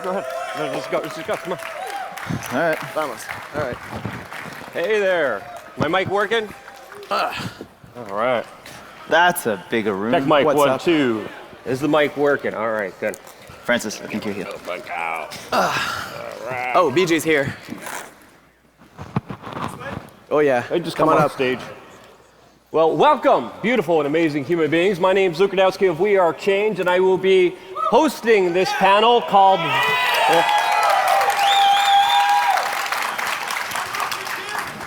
Go ahead. Let's just go. Come on. All right. Vamos. All right. Hey there. My mic working? All right. That's a bigger room. Check mic What's 1, up? 2. Is the mic working? All right, good. Francis, I think you're here. Look out. All right. Oh, BJ's here. Oh yeah. Hey, just come on up stage. Well, welcome, beautiful and amazing human beings. My name's Luke Radowski of We Are Change, and I will be hosting this panel called...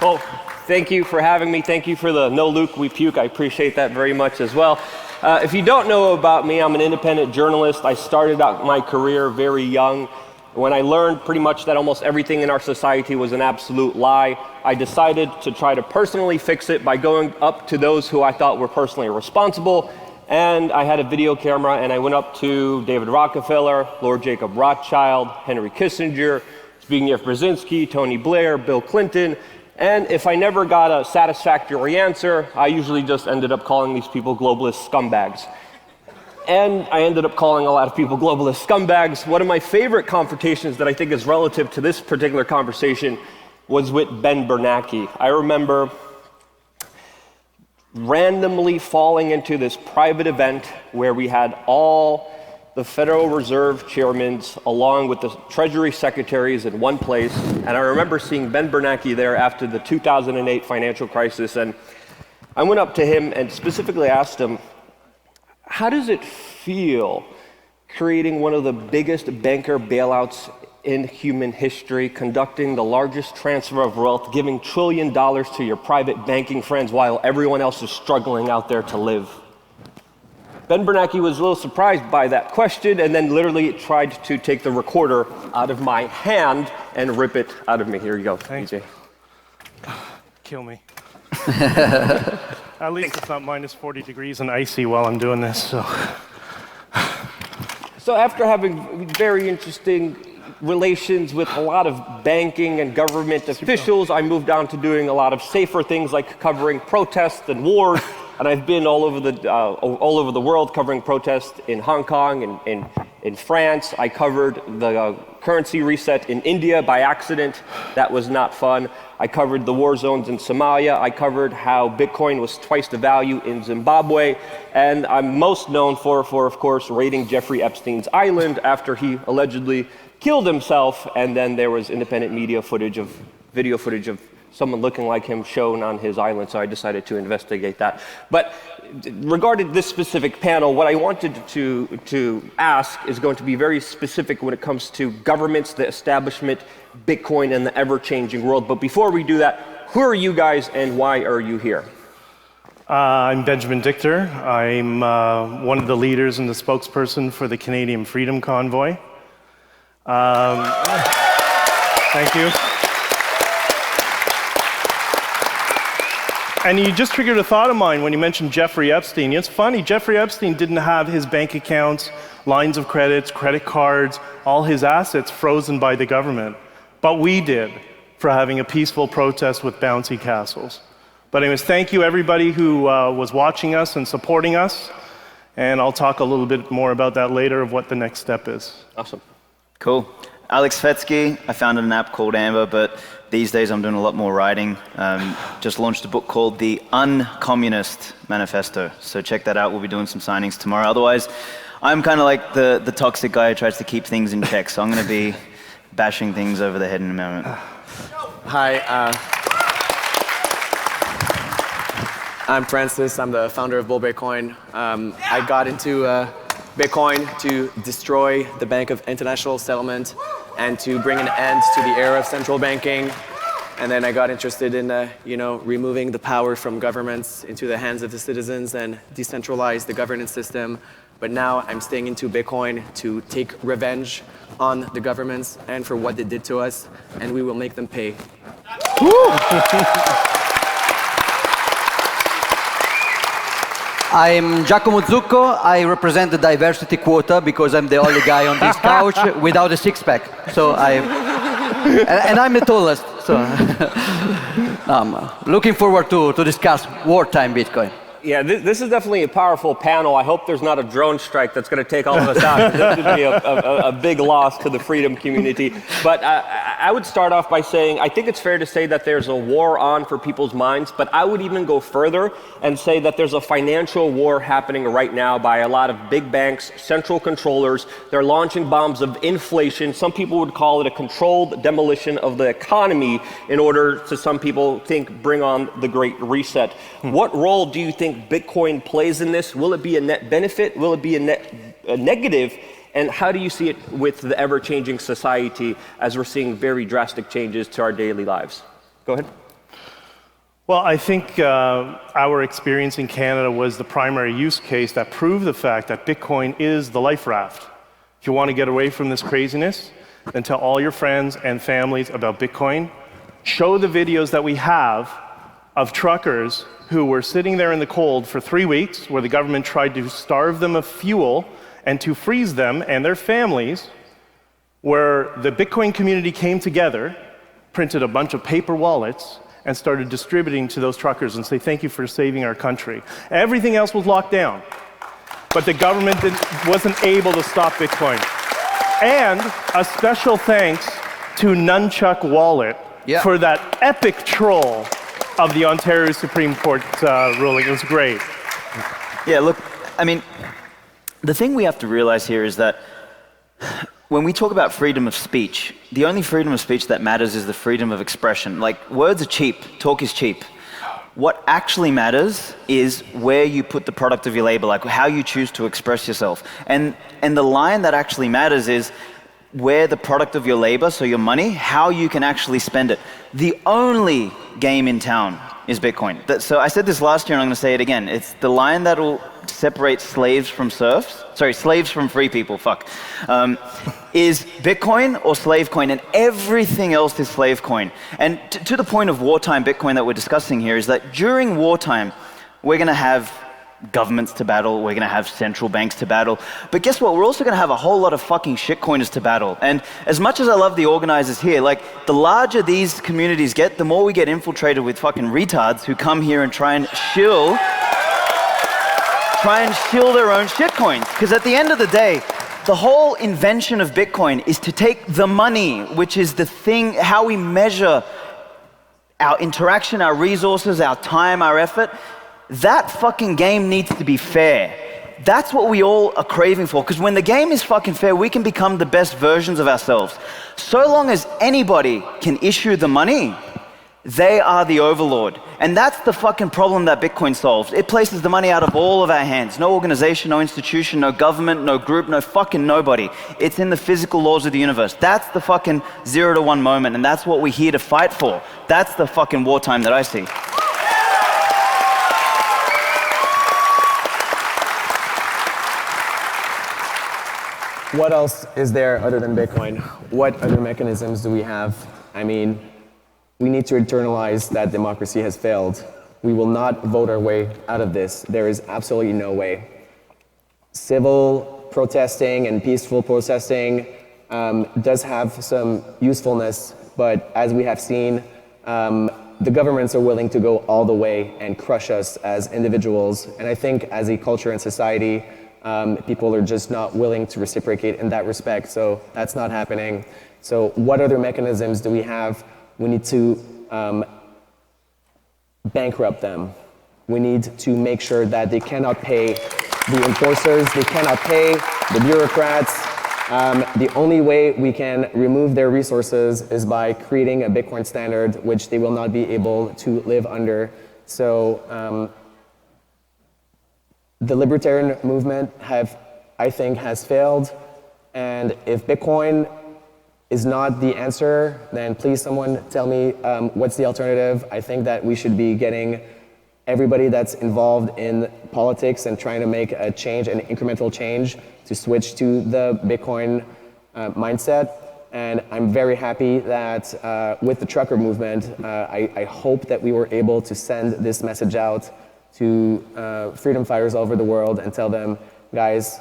Oh, thank you for having me. Thank you for the no Luke, we puke. I appreciate that very much as well. If you don't know about me, I'm an independent journalist. I started out my career very young. When I learned pretty much that almost everything in our society was an absolute lie, I decided to try to personally fix it by going up to those who I thought were personally responsible. And I had a video camera and I went up to David Rockefeller, Lord Jacob Rothschild, Henry Kissinger, Zbigniew Brzezinski, Tony Blair, Bill Clinton. And if I never got a satisfactory answer, I usually just ended up calling these people globalist scumbags. And I ended up calling a lot of people globalist scumbags. One of my favorite confrontations that I think is relative to this particular conversation was with Ben Bernanke. I remember randomly falling into this private event where we had all the Federal Reserve chairmen along with the Treasury secretaries in one place. And I remember seeing Ben Bernanke there after the 2008 financial crisis. And I went up to him and specifically asked him, how does it feel creating one of the biggest banker bailouts in human history, conducting the largest transfer of wealth, giving $1 trillion to your private banking friends while everyone else is struggling out there to live? Ben Bernanke was a little surprised by that question and then literally tried to take the recorder out of my hand and rip it out of me. Here you go, Thanks. BJ. Kill me. At least it's not minus 40 degrees and icy while I'm doing this, so. So after having very interesting relations with a lot of banking and government officials, I moved on to doing a lot of safer things like covering protests and wars. And I've been all over the world covering protests in Hong Kong and in France. I covered the currency reset in India by accident. That was not fun. I covered the war zones in Somalia. I covered how Bitcoin was twice the value in Zimbabwe. And I'm most known for of course, raiding Jeffrey Epstein's island after he allegedly killed himself. And then there was independent video footage of someone looking like him shown on his island, so I decided to investigate that. But regarding this specific panel, what I wanted to ask is going to be very specific when it comes to governments, the establishment, Bitcoin, and the ever-changing world. But before we do that, who are you guys and why are you here? I'm Benjamin Dichter. I'm one of the leaders and the spokesperson for the Canadian Freedom Convoy. Thank you. And you just triggered a thought of mine when you mentioned Jeffrey Epstein. It's funny, Jeffrey Epstein didn't have his bank accounts, lines of credits, credit cards, all his assets frozen by the government. But we did, for having a peaceful protest with bouncy castles. But anyways, thank you everybody who was watching us and supporting us. And I'll talk a little bit more about that later of what the next step is. Awesome. Cool. Alex Fetsky. I founded an app called Amber, but these days I'm doing a lot more writing. Just launched a book called The Uncommunist Manifesto. So check that out. We'll be doing some signings tomorrow. Otherwise, I'm kind of like the toxic guy who tries to keep things in check. So I'm going to be bashing things over the head in a moment. Hi. I'm Francis. I'm the founder of Bull Bitcoin. I got into Bitcoin to destroy the Bank of International Settlement and to bring an end to the era of central banking. And then I got interested in, removing the power from governments into the hands of the citizens and decentralize the governance system. But now I'm staying into Bitcoin to take revenge on the governments and for what they did to us, and we will make them pay. I'm Giacomo Zucco. I represent the diversity quota because I'm the only guy on this couch without a six-pack. So and I'm the tallest. So I'm looking forward to discuss wartime Bitcoin. Yeah, this is definitely a powerful panel. I hope there's not a drone strike that's going to take all of us out. This would be a big loss to the freedom community. But I would start off by saying I think it's fair to say that there's a war on for people's minds, but I would even go further and say that there's a financial war happening right now by a lot of big banks, central controllers. They're launching bombs of inflation. Some people would call it a controlled demolition of the economy in order to, some people think, bring on the Great Reset. What role do you think Bitcoin plays in this? Will it be a net benefit? Will it be a negative? And how do you see it with the ever-changing society as we're seeing very drastic changes to our daily lives? Go ahead. Well, I think our experience in Canada was the primary use case that proved the fact that Bitcoin is the life raft. If you want to get away from this craziness, then tell all your friends and families about Bitcoin. Show the videos that we have of truckers who were sitting there in the cold for 3 weeks, where the government tried to starve them of fuel and to freeze them and their families, where the Bitcoin community came together, printed a bunch of paper wallets, and started distributing to those truckers and say, thank you for saving our country. Everything else was locked down, but the government wasn't able to stop Bitcoin. And a special thanks to Nunchuck Wallet for that epic troll of the Ontario Supreme Court ruling. It was great. Yeah, look, I mean, the thing we have to realize here is that when we talk about freedom of speech, the only freedom of speech that matters is the freedom of expression. Like, words are cheap, talk is cheap. What actually matters is where you put the product of your labor, like how you choose to express yourself. And the line that actually matters is where the product of your labor, so your money, how you can actually spend it. The only game in town is Bitcoin. So I said this last year and I'm going to say it again. It's the line that will separate slaves from serfs. Sorry, slaves from free people, is Bitcoin or slave coin, and everything else is slave coin. And to the point of wartime Bitcoin that we're discussing here is that during wartime, we're going to have governments to battle, we're going to have central banks to battle, but guess what? We're also going to have a whole lot of fucking shitcoiners to battle. And as much as I love the organizers here, like, the larger these communities get, the more we get infiltrated with fucking retards who come here and try and shill their own shitcoins. Because at the end of the day, the whole invention of Bitcoin is to take the money, which is the thing, how we measure our interaction, our resources, our time, our effort. That fucking game needs to be fair. That's what we all are craving for, because when the game is fucking fair, we can become the best versions of ourselves. So long as anybody can issue the money, they are the overlord. And that's the fucking problem that Bitcoin solves. It places the money out of all of our hands. No organization, no institution, no government, no group, no fucking nobody. It's in the physical laws of the universe. That's the fucking 0 to 1 moment, and that's what we're here to fight for. That's the fucking wartime that I see. What else is there other than Bitcoin? What other mechanisms do we have? I mean, we need to internalize that democracy has failed. We will not vote our way out of this. There is absolutely no way. Civil protesting and peaceful protesting does have some usefulness, but as we have seen, the governments are willing to go all the way and crush us as individuals. And I think as a culture and society, people are just not willing to reciprocate in that respect, so that's not happening. So what other mechanisms do we have? We need to bankrupt them. We need to make sure that they cannot pay the enforcers, they cannot pay the bureaucrats. The only way we can remove their resources is by creating a Bitcoin standard, which they will not be able to live under. So the libertarian movement I think has failed, and if Bitcoin is not the answer, then please someone tell me what's the alternative. I think that we should be getting everybody that's involved in politics and trying to make a change, an incremental change, to switch to the Bitcoin mindset. And I'm very happy that with the trucker movement, I hope that we were able to send this message out to freedom fighters all over the world and tell them, guys,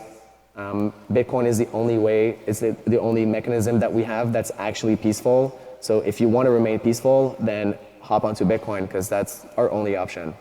Bitcoin is the only way, it's the only mechanism that we have that's actually peaceful. So if you want to remain peaceful, then hop onto Bitcoin, because that's our only option.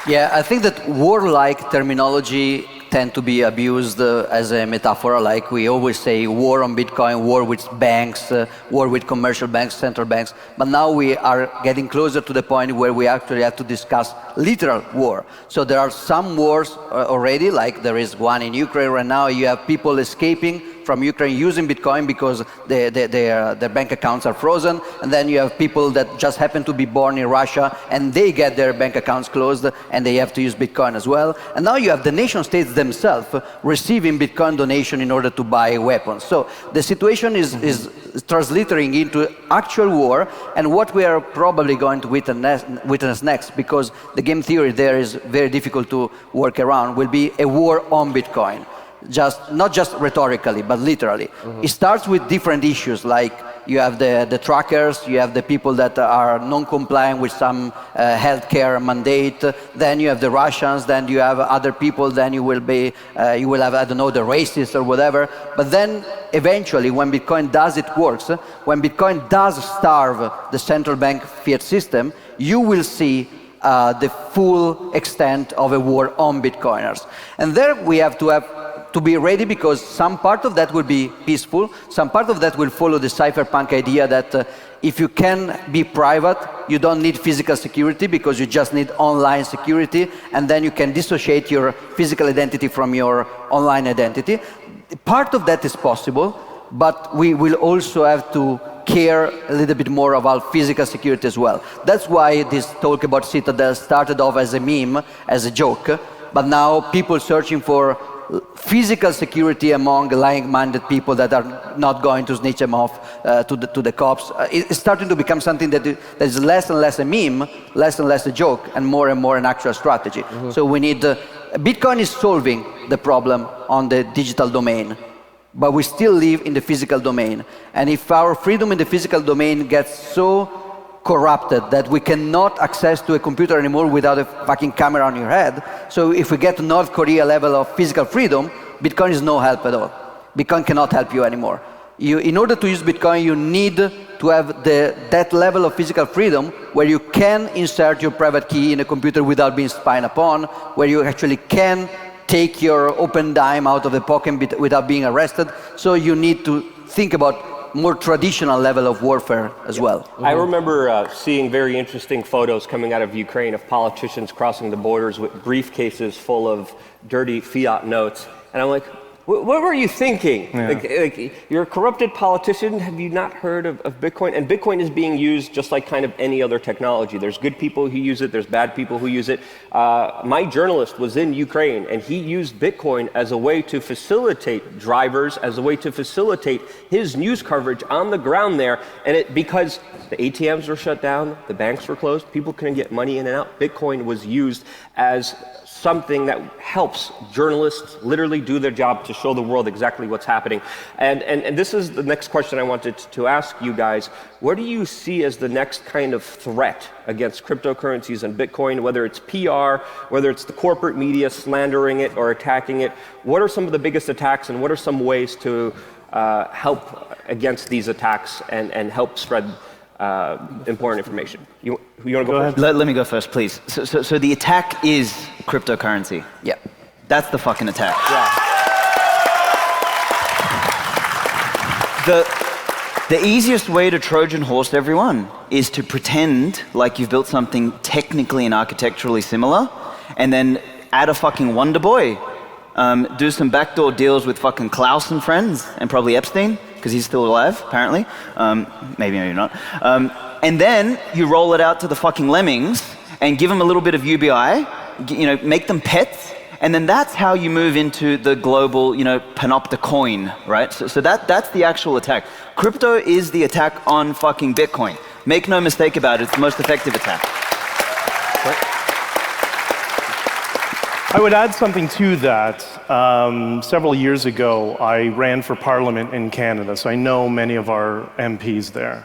Yeah, I think that war-like terminology tend to be abused as a metaphor. Like we always say, war on Bitcoin, war with banks, war with commercial banks, central banks. But now we are getting closer to the point where we actually have to discuss literal war. So there are some wars already, like there is one in Ukraine right now. You have people escaping from Ukraine using Bitcoin because their bank accounts are frozen. And then you have people that just happen to be born in Russia and they get their bank accounts closed and they have to use Bitcoin as well. And now you have the nation states themselves receiving Bitcoin donation in order to buy weapons. So the situation is transliterating into actual war, and what we are probably going to witness next, because the game theory there is very difficult to work around, will be a war on Bitcoin. Not just rhetorically, but literally. It starts with different issues, like you have the trackers, you have the people that are non-compliant with some healthcare mandate, then you have the Russians, then you have other people, then you will have, I don't know, the racists or whatever. But then eventually, when Bitcoin does it works, when Bitcoin does starve the central bank fiat system, you will see the full extent of a war on Bitcoiners. And there we have to be ready, because some part of that will be peaceful, some part of that will follow the cypherpunk idea that if you can be private, you don't need physical security because you just need online security, and then you can dissociate your physical identity from your online identity. Part of that is possible, but we will also have to care a little bit more about physical security as well. That's why this talk about Citadel started off as a meme, as a joke, but now people searching for physical security among like-minded people that are not going to snitch them off to the cops. It's starting to become something that is less and less a meme, less and less a joke, and more an actual strategy. So we need... Bitcoin is solving the problem on the digital domain, but we still live in the physical domain. And if our freedom in the physical domain gets so corrupted that we cannot access to a computer anymore without a fucking camera on your head. So if we get to North Korea level of physical freedom, Bitcoin is no help at all. Bitcoin cannot help you anymore. In order to use Bitcoin, you need to have that level of physical freedom where you can insert your private key in a computer without being spied upon, where you actually can take your open dime out of the pocket without being arrested. So you need to think about more traditional level of warfare as well. I remember seeing very interesting photos coming out of Ukraine of politicians crossing the borders with briefcases full of dirty fiat notes. And I'm like, what were you thinking? Yeah. Like, you're a corrupted politician. Have you not heard of Bitcoin? And Bitcoin is being used just like kind of any other technology. There's good people who use it. There's bad people who use it. My journalist was in Ukraine, and he used Bitcoin as a way to facilitate drivers, as a way to facilitate his news coverage on the ground there. And because the ATMs were shut down, the banks were closed, people couldn't get money in and out, Bitcoin was used as something that helps journalists literally do their job to show the world exactly what's happening. And this is the next question I wanted to ask you guys. What do you see as the next kind of threat against cryptocurrencies and Bitcoin, whether it's PR, whether it's the corporate media slandering it or attacking it? What are some of the biggest attacks, and what are some ways to help against these attacks and help spread important information? You want to go first? Let me go first, please. So the attack is cryptocurrency. Yeah. That's the fucking attack. Yeah. The easiest way to Trojan horse everyone is to pretend like you've built something technically and architecturally similar, and then add a fucking Wonder Boy. Do some backdoor deals with fucking Klaus and friends, and probably Epstein, because he's still alive, apparently. Maybe not. And then you roll it out to the fucking lemmings and give them a little bit of UBI, make them pets, and then that's how you move into the global, panopta coin, right? So that's the actual attack. Crypto is the attack on fucking Bitcoin. Make no mistake about it, it's the most effective attack. I would add something to that. Several years ago, I ran for Parliament in Canada, so I know many of our MPs there.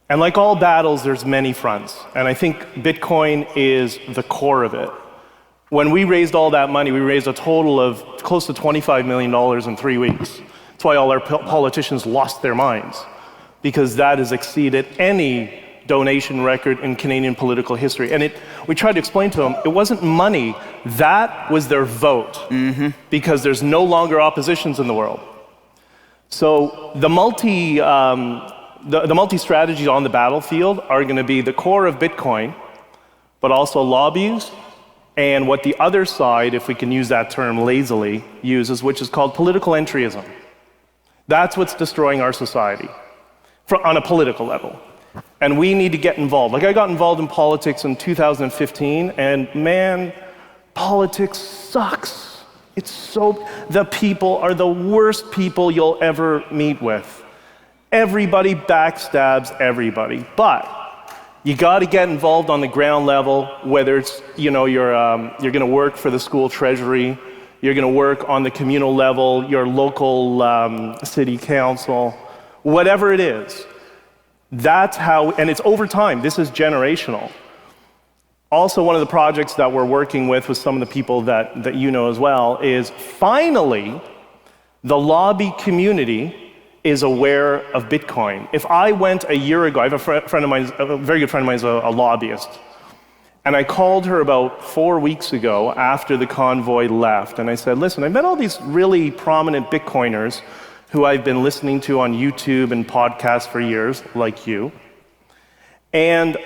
And like all battles, there's many fronts. And I think Bitcoin is the core of it. When we raised all that money, we raised a total of close to $25 million in 3 weeks. That's why all our politicians lost their minds, because that has exceeded any donation record in Canadian political history. And we tried to explain to them, it wasn't money, that was their vote, because there's no longer oppositions in the world. So the multi-strategies on the battlefield are going to be the core of Bitcoin, but also lobbies, and what the other side, if we can use that term lazily, uses, which is called political entryism. That's what's destroying our society on a political level. And we need to get involved. Like, I got involved in politics in 2015, and man, politics sucks. It's so, the people are the worst people you'll ever meet with. Everybody backstabs everybody. But you got to get involved on the ground level, whether it's, you're going to work for the school treasury, you're going to work on the communal level, your local city council, whatever it is. That's how, and it's over time. This is generational. Also, one of the projects that we're working with some of the people that you know as well is finally the lobby community is aware of Bitcoin. If I went a year ago, I have a friend of mine, a very good friend of mine is a lobbyist, and I called her about 4 weeks ago after the convoy left, and I said, listen, I've met all these really prominent Bitcoiners who I've been listening to on YouTube and podcasts for years, like you. And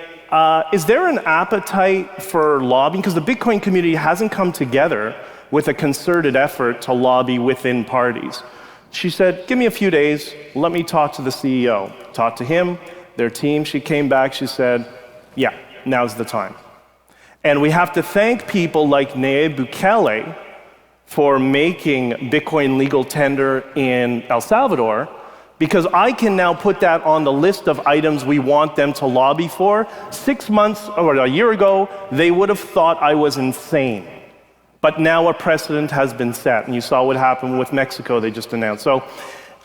is there an appetite for lobbying? Because the Bitcoin community hasn't come together with a concerted effort to lobby within parties. She said, give me a few days, let me talk to the CEO. Talked to him, their team. She came back, she said, yeah, now's the time. And we have to thank people like Nayib Bukele for making Bitcoin legal tender in El Salvador, because I can now put that on the list of items we want them to lobby for. 6 months or a year ago, they would have thought I was insane. But now a precedent has been set, and you saw what happened with Mexico they just announced. So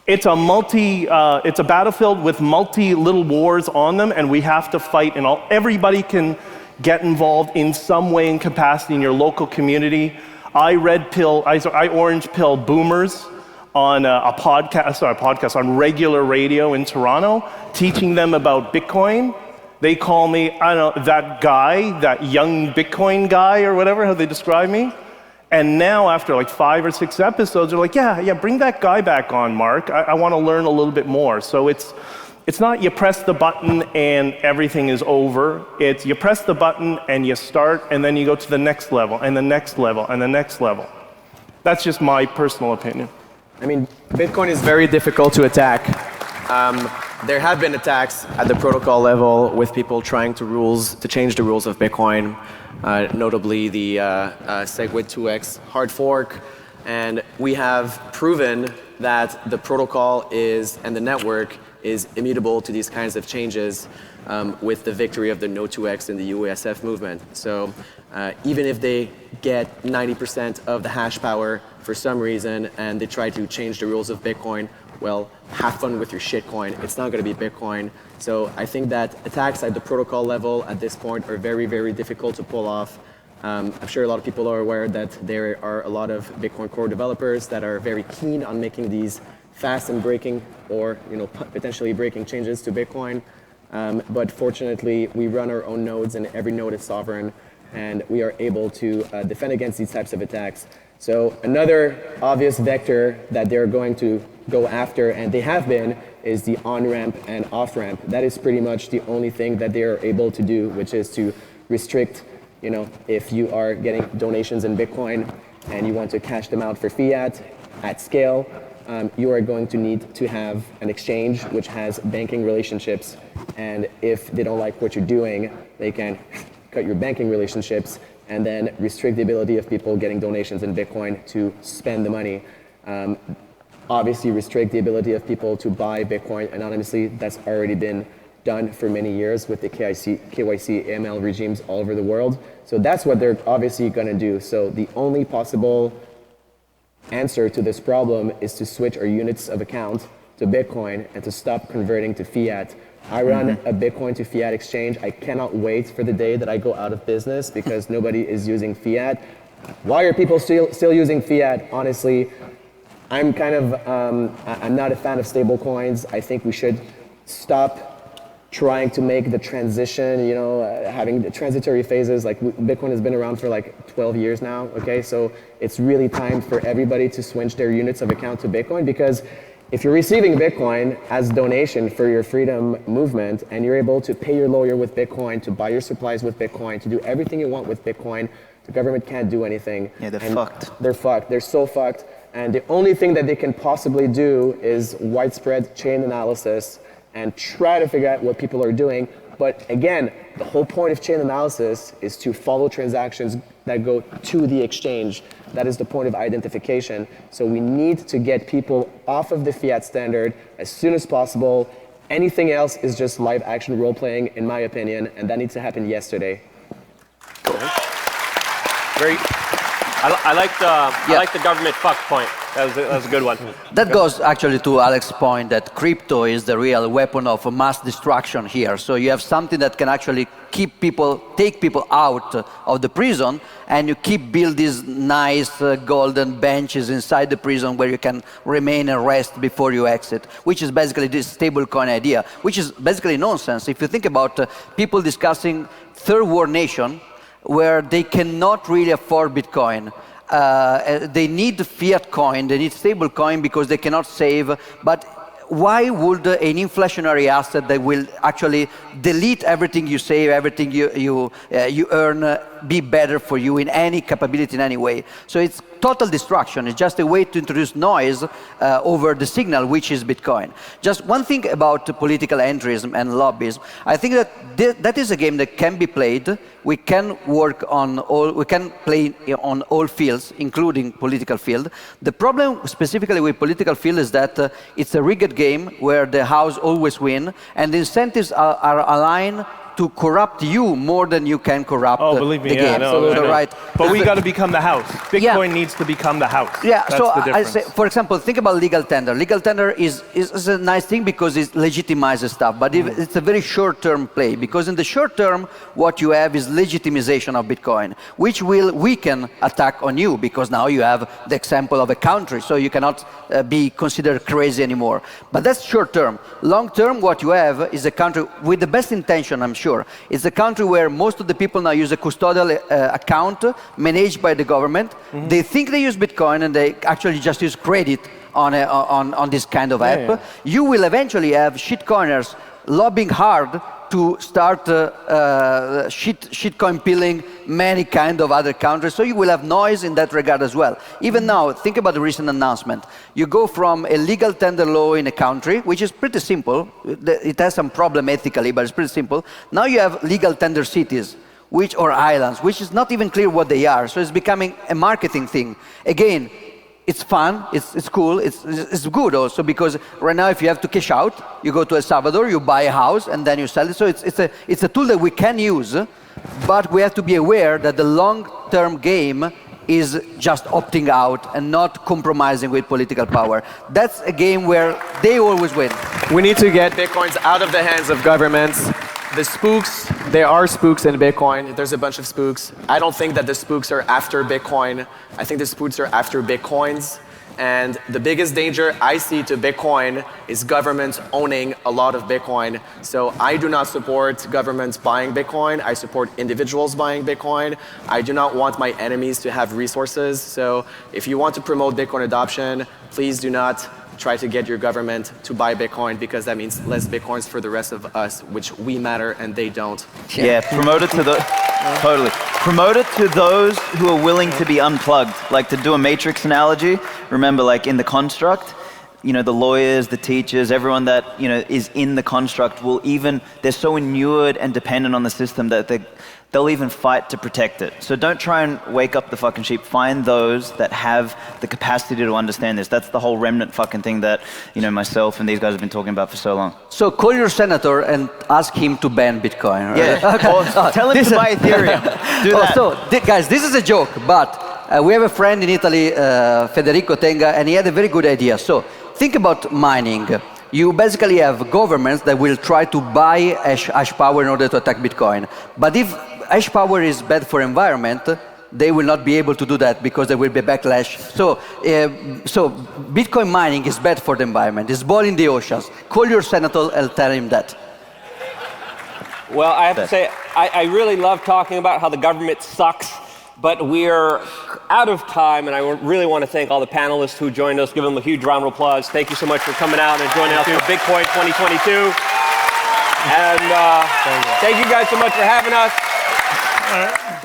it's a battlefield with multi little wars on them, and we have to fight, and everybody can get involved in some way and capacity in your local community. I orange pill boomers on on regular radio in Toronto, teaching them about Bitcoin. They call me, I don't know, that guy, that young Bitcoin guy or whatever, how they describe me. And now after like 5 or 6 episodes, they're like, yeah, bring that guy back on, Mark. I want to learn a little bit more. So it's not you press the button and everything is over. It's you press the button and you start, and then you go to the next level, and the next level, and the next level. That's just my personal opinion. I mean, Bitcoin is very difficult to attack. There have been attacks at the protocol level with people trying to change the rules of Bitcoin, notably the SegWit 2x hard fork. And we have proven that the protocol and the network is immutable to these kinds of changes with the victory of the No2x in the UASF movement. So even if they get 90% of the hash power for some reason and they try to change the rules of Bitcoin, well, have fun with your shitcoin. It's not going to be Bitcoin. So I think that attacks at the protocol level at this point are very, very difficult to pull off. I'm sure a lot of people are aware that there are a lot of Bitcoin core developers that are very keen on making these fast and breaking or potentially breaking changes to Bitcoin. But fortunately, we run our own nodes and every node is sovereign, and we are able to defend against these types of attacks. So another obvious vector that they're going to go after, and they have been, is the on-ramp and off-ramp. That is pretty much the only thing that they are able to do, which is to restrict, if you are getting donations in Bitcoin and you want to cash them out for fiat at scale, you are going to need to have an exchange which has banking relationships. And if they don't like what you're doing, they can cut your banking relationships and then restrict the ability of people getting donations in Bitcoin to spend the money. Obviously restrict the ability of people to buy Bitcoin anonymously. That's already been done for many years with the KYC AML regimes all over the world. So that's what they're obviously going to do. So the only possible answer to this problem is to switch our units of account to Bitcoin and to stop converting to fiat. I run a Bitcoin to fiat exchange. I cannot wait for the day that I go out of business because nobody is using fiat. Why are people still using fiat? Honestly, I'm not a fan of stable coins. I think we should stop trying to make the transition, having the transitory phases. Like Bitcoin has been around for like 12 years now, okay? So it's really time for everybody to switch their units of account to Bitcoin, because if you're receiving Bitcoin as donation for your freedom movement and you're able to pay your lawyer with Bitcoin, to buy your supplies with Bitcoin, to do everything you want with Bitcoin, the government can't do anything. Yeah, they're fucked. They're fucked. They're so fucked. And the only thing that they can possibly do is widespread chain analysis and try to figure out what people are doing. But again, the whole point of chain analysis is to follow transactions that go to the exchange. That is the point of identification. So we need to get people off of the fiat standard as soon as possible. Anything else is just live action role playing, in my opinion, and that needs to happen yesterday. Very. I like the government fuck point. That was a good one. That goes actually to Alex's point that crypto is the real weapon of mass destruction here. So you have something that can actually take people out of the prison, and you build these nice golden benches inside the prison where you can remain and rest before you exit, which is basically this stablecoin idea, which is basically nonsense. If you think about people discussing third world nation, where they cannot really afford Bitcoin. They need fiat coin, they need stable coin because they cannot save. But why would an inflationary asset that will actually delete everything you save, everything you earn, be better for you in any capability in any way? So it's total destruction. It's just a way to introduce noise over the signal, which is Bitcoin. Just one thing about political entrism and lobbyism. I think that that is a game that can be played. We can play on all fields, including political field. The problem specifically with political field is that it's a rigged game where the house always win, and the incentives are aligned to corrupt you more than you can corrupt believe me, the game. No. Right. But we got to become the house. Bitcoin needs to become the house. Yeah, that's so the I difference. say, for example, think about legal tender. Legal tender is a nice thing because it legitimizes stuff, but it's a very short-term play, because in the short term, what you have is legitimization of Bitcoin, which will weaken attack on you, because now you have the example of a country, so you cannot be considered crazy anymore. But that's short term. Long term, what you have is a country with the best intention, I'm sure. It's a country where most of the people now use a custodial account managed by the government. They think they use Bitcoin, and they actually just use credit on this kind of app. Yeah. You will eventually have shitcoiners lobbying hard to start shitcoin pilling many kind of other countries. So you will have noise in that regard as well. Even now, think about the recent announcement. You go from a legal tender law in a country, which is pretty simple. It has some problem ethically, but it's pretty simple. Now you have legal tender cities, or islands, which is not even clear what they are. So it's becoming a marketing thing. Again, it's fun, it's cool, it's good also, because right now if you have to cash out, you go to El Salvador, you buy a house, and then you sell it. So it's a tool that we can use, but we have to be aware that the long-term game is just opting out and not compromising with political power. That's a game where they always win. We need to get Bitcoins out of the hands of governments. The spooks, there are spooks in Bitcoin. There's a bunch of spooks. I don't think that the spooks are after Bitcoin. I think the spooks are after Bitcoins. And the biggest danger I see to Bitcoin is governments owning a lot of Bitcoin. So I do not support governments buying Bitcoin. I support individuals buying Bitcoin. I do not want my enemies to have resources. So if you want to promote Bitcoin adoption, please do not try to get your government to buy Bitcoin, because that means less Bitcoins for the rest of us, which we matter and they don't. Yeah, promote it to totally. Promote it to those who are willing to be unplugged. Like, to do a matrix analogy, remember, like in the construct, the lawyers, the teachers, everyone that, is in the construct they're so inured and dependent on the system that they'll even fight to protect it. So don't try and wake up the fucking sheep. Find those that have the capacity to understand this. That's the whole remnant fucking thing that, myself and these guys have been talking about for so long. So call your senator and ask him to ban Bitcoin, right? Yeah, or tell him to buy Ethereum. Do that. Guys, this is a joke, but we have a friend in Italy, Federico Tenga, and he had a very good idea. So think about mining. You basically have governments that will try to buy hash power in order to attack Bitcoin. But if hash power is bad for environment, they will not be able to do that because there will be backlash. So Bitcoin mining is bad for the environment. It's boiling the oceans. Call your senator and tell him that. Well, I have to say, I really love talking about how the government sucks, but we're out of time, and I really want to thank all the panelists who joined us. Give them a huge round of applause. Thank you so much for coming out and joining us for Bitcoin 2022. And thank you guys so much for having us. All right.